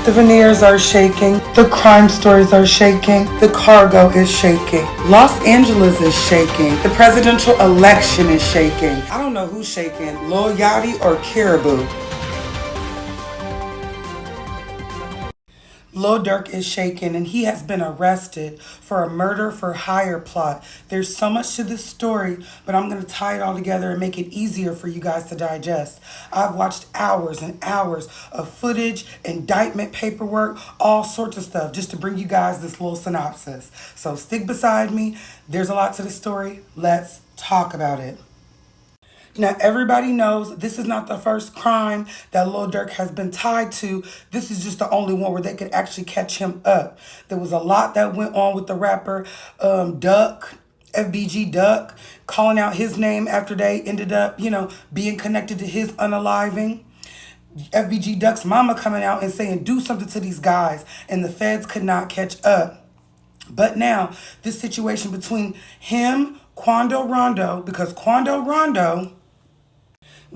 The veneers are shaking. The crime stories are shaking. The cargo is shaking. Los Angeles is shaking. The presidential election is shaking. I don't know who's shaking, Lil Yachty or Caribou. Lil Durk is shaken and he has been arrested for a murder for hire plot. There's so much to this story, but I'm going to tie it all together and make it easier for you guys to digest. I've watched hours and hours of footage, indictment paperwork, all sorts of stuff just to bring you guys this little synopsis. So stick beside me. There's a lot to the story. Let's talk about it. Now, everybody knows this is not the first crime that Lil Durk has been tied to. This is just the only one where they could actually catch him up. There was a lot that went on with the rapper Duck, FBG Duck, calling out his name after they ended up, being connected to his unaliving. FBG Duck's mama coming out and saying, do something to these guys. And the feds could not catch up. But now, this situation between him, Quando Rondo, because Quando Rondo...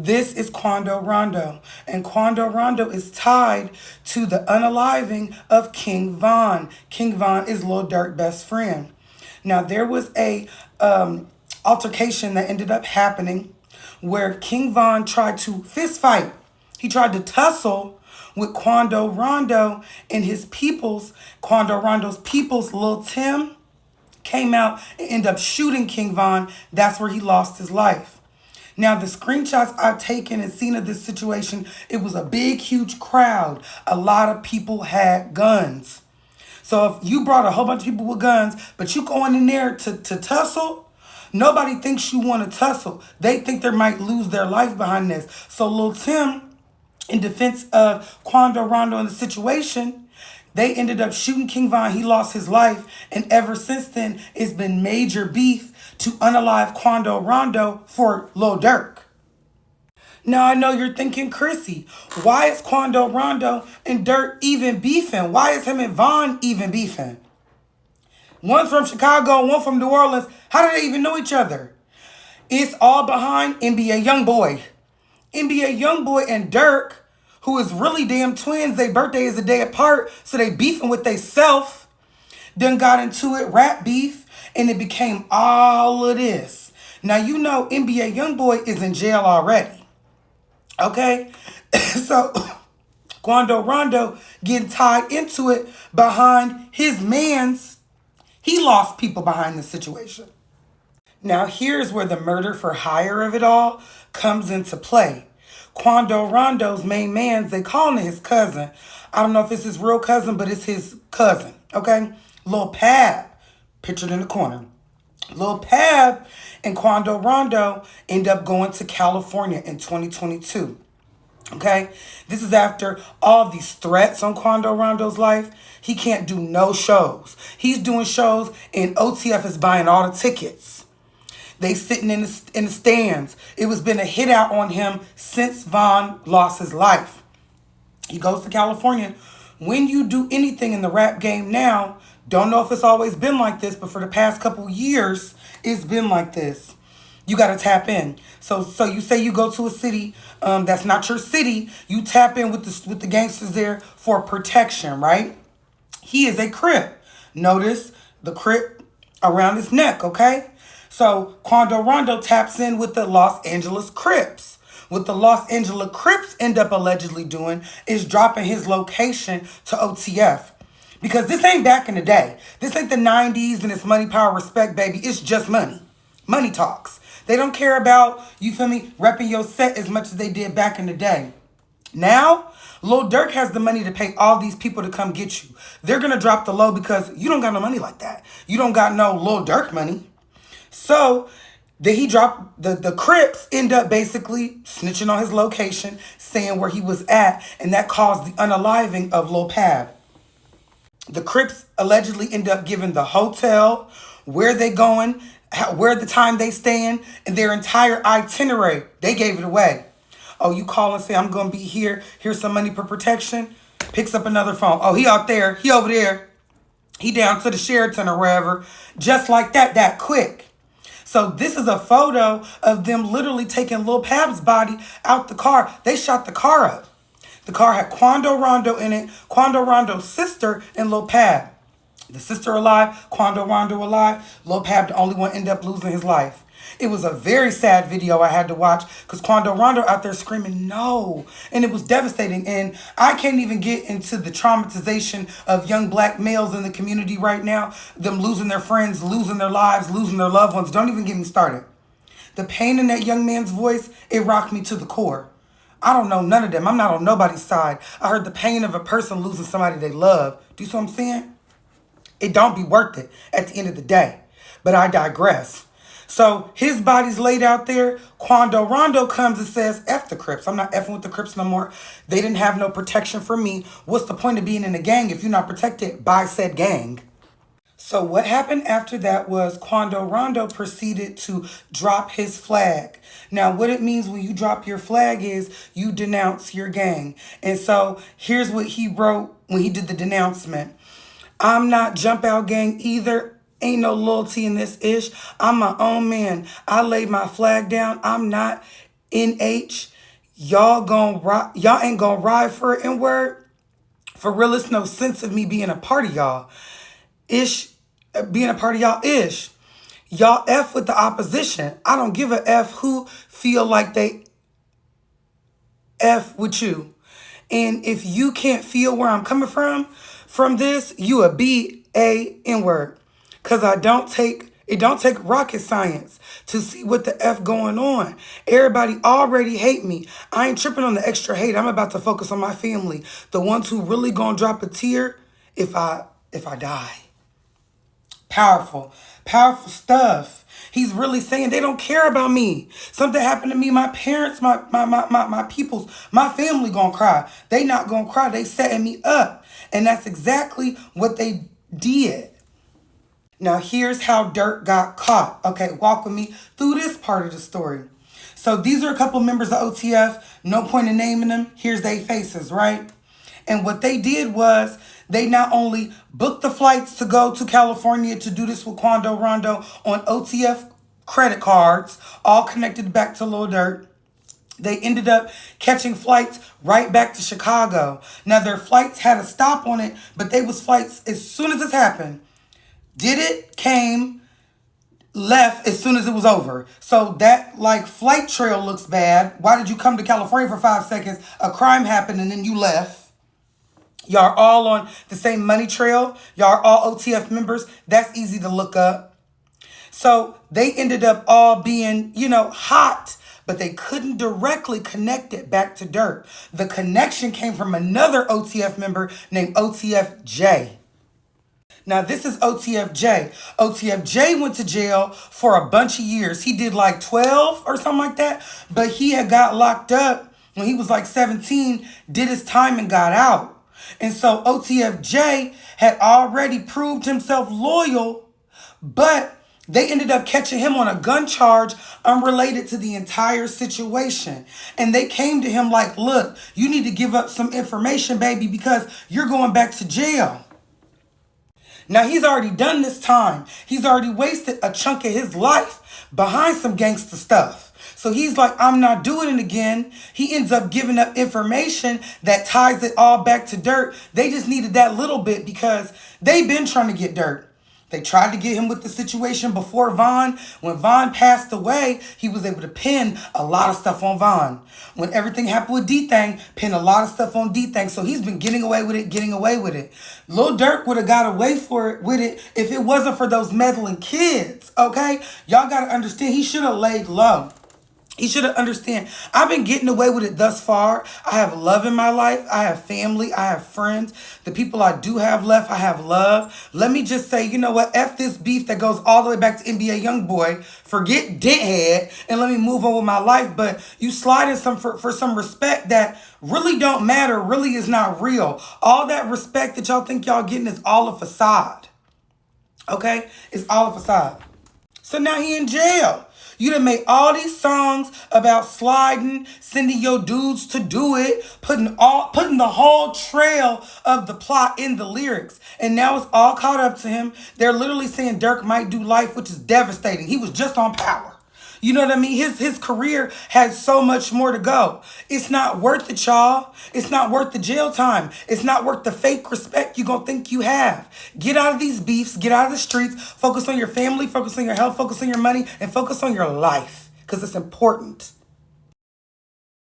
This is Quando Rondo, and Quando Rondo is tied to the unaliving of King Von. King Von is Lil Durk's best friend. Now, there was a altercation that ended up happening where King Von tried to fist fight. He tried to tussle with Quando Rondo and his peoples. Quando Rondo's peoples, Lil Tim, came out and ended up shooting King Von. That's where he lost his life. Now, the screenshots I've taken and seen of this situation, it was a big, huge crowd. A lot of people had guns. So if you brought a whole bunch of people with guns, but you going in there to tussle, nobody thinks you want to tussle. They think they might lose their life behind this. So Lil Tim, in defense of Quando Rondo in the situation, they ended up shooting King Von. He lost his life. And ever since then, it's been major beef to unalive Quando Rondo for Lil Durk. Now, I know you're thinking, Chrissy, why is Quando Rondo and Durk even beefing? Why is him and Von even beefing? One's from Chicago, one from New Orleans. How do they even know each other? It's all behind NBA Youngboy. NBA Youngboy and Durk, who is really damn twins. Their birthday is a day apart, so they beefing with they self. Then got into it, rap beef, and it became all of this. Now, you know NBA Youngboy is in jail already. Okay? So, Quando Rondo getting tied into it behind his mans. He lost people behind this situation. Now, here's where the murder for hire of it all comes into play. Quando Rondo's main mans, they call him his cousin. I don't know if it's his real cousin, but it's his cousin, okay? Lil Pab, pictured in the corner. Lil Pab and Quando Rondo end up going to California in 2022, okay? This is after all these threats on Quando Rondo's life. He can't do no shows. He's doing shows and OTF is buying all the tickets. They sitting in the stands. It was been a hit out on him since Von lost his life. He goes to California. When you do anything in the rap game now, don't know if it's always been like this, but for the past couple years, it's been like this. You got to tap in. So you say you go to a city that's not your city. You tap in with the gangsters there for protection, right? He is a Crip. Notice the Crip around his neck, okay? So Quando Rondo taps in with the Los Angeles Crips. What the Los Angeles Crips end up allegedly doing is dropping his location to OTF. Because this ain't back in the day. This ain't the 90s and it's money, power, respect, baby. It's just money. Money talks. They don't care about, you feel me, repping your set as much as they did back in the day. Now, Lil Durk has the money to pay all these people to come get you. They're going to drop the low because you don't got no money like that. You don't got no Lil Durk money. So, he dropped, the Crips end up basically snitching on his location, saying where he was at, and that caused the unaliving of Lil Pab. The Crips allegedly end up giving the hotel, where they going, where the time they staying, and their entire itinerary. They gave it away. Oh, you call and say, I'm going to be here. Here's some money for protection. Picks up another phone. Oh, he out there. He over there. He down to the Sheraton or wherever. Just like that quick. So this is a photo of them literally taking Lil Pab's body out the car. They shot the car up. The car had Quando Rondo in it, Quando Rondo's sister, and Lil Pab. The sister alive, Quando Rondo alive, Lil Pab the only one ended up losing his life. It was a very sad video I had to watch because Quando Rondo out there screaming no. And it was devastating. And I can't even get into the traumatization of young black males in the community right now. Them losing their friends, losing their lives, losing their loved ones. Don't even get me started. The pain in that young man's voice, it rocked me to the core. I don't know none of them. I'm not on nobody's side. I heard the pain of a person losing somebody they love. Do you see what I'm saying? It don't be worth it at the end of the day. But I digress. So his body's laid out there. Quando Rondo comes and says, F the Crips. I'm not effing with the Crips no more. They didn't have no protection for me. What's the point of being in a gang if you're not protected by said gang? So what happened after that was Quando Rondo proceeded to drop his flag. Now, what it means when you drop your flag is you denounce your gang. And so here's what he wrote when he did the denouncement. I'm not jump out gang either. Ain't no loyalty in this ish. I'm my own man. I laid my flag down. I'm not NH. Y'all ain't gonna ride for it in word. For real, it's no sense of me being a part of y'all. Being a part of y'all ish. Y'all F with the opposition. I don't give a F who feel like they F with you. And if you can't feel where I'm coming from this, you a B-A N-word. Cause it don't take rocket science to see what the F going on. Everybody already hate me. I ain't tripping on the extra hate. I'm about to focus on my family. The ones who really gonna drop a tear if I die. Powerful stuff. He's really saying they don't care about me. Something happened to me. My parents, my peoples, my family gonna cry. They not gonna cry. They setting me up. And that's exactly what they did. Now, here's how Durk got caught. Okay, walk with me through this part of the story. So these are a couple members of OTF. No point in naming them. Here's their faces, right? And what they did was they not only booked the flights to go to California to do this with Quando Rondo on OTF credit cards, all connected back to Lil Durk. They ended up catching flights right back to Chicago. Now, their flights had a stop on it, but they was flights as soon as this happened. Did it, came, left as soon as it was over. So that flight trail looks bad. Why did you come to California for 5 seconds? A crime happened and then you left. Y'all are all on the same money trail. Y'all are all OTF members. That's easy to look up. So they ended up all being, hot, but they couldn't directly connect it back to Durk. The connection came from another OTF member named OTFJ. Now, this is OTFJ. OTFJ went to jail for a bunch of years. He did 12 or something like that, but he had got locked up when he was 17, did his time and got out. And so OTFJ had already proved himself loyal, but they ended up catching him on a gun charge unrelated to the entire situation. And they came to him look, you need to give up some information, baby, because you're going back to jail. Now, he's already done this time. He's already wasted a chunk of his life behind some gangster stuff. So he's like, I'm not doing it again. He ends up giving up information that ties it all back to Durk. They just needed that little bit because they've been trying to get Durk. They tried to get him with the situation before Von. When Von passed away, he was able to pin a lot of stuff on Von. When everything happened with D-Thang, pin a lot of stuff on D-Thang. So he's been getting away with it. Lil Durk would have got away with it if it wasn't for those meddling kids, okay? Y'all got to understand, he should have laid low. He should have understand. I've been getting away with it thus far. I have love in my life. I have family. I have friends. The people I do have left, I have love. Let me just say, you know what? F this beef that goes all the way back to NBA Youngboy. Forget Denthead and let me move on with my life. But you slide in for some respect that really don't matter, really is not real. All that respect that y'all think y'all getting is all a facade. Okay? It's all a facade. So now he in jail. You done made all these songs about sliding, sending your dudes to do it, putting the whole trail of the plot in the lyrics. And now it's all caught up to him. They're literally saying Durk might do life, which is devastating. He was just on Power. You know what I mean? His career has so much more to go. It's not worth it, y'all. It's not worth the jail time. It's not worth the fake respect you gonna think you have. Get out of these beefs, get out of the streets, focus on your family, focus on your health, focus on your money, and focus on your life. Because it's important.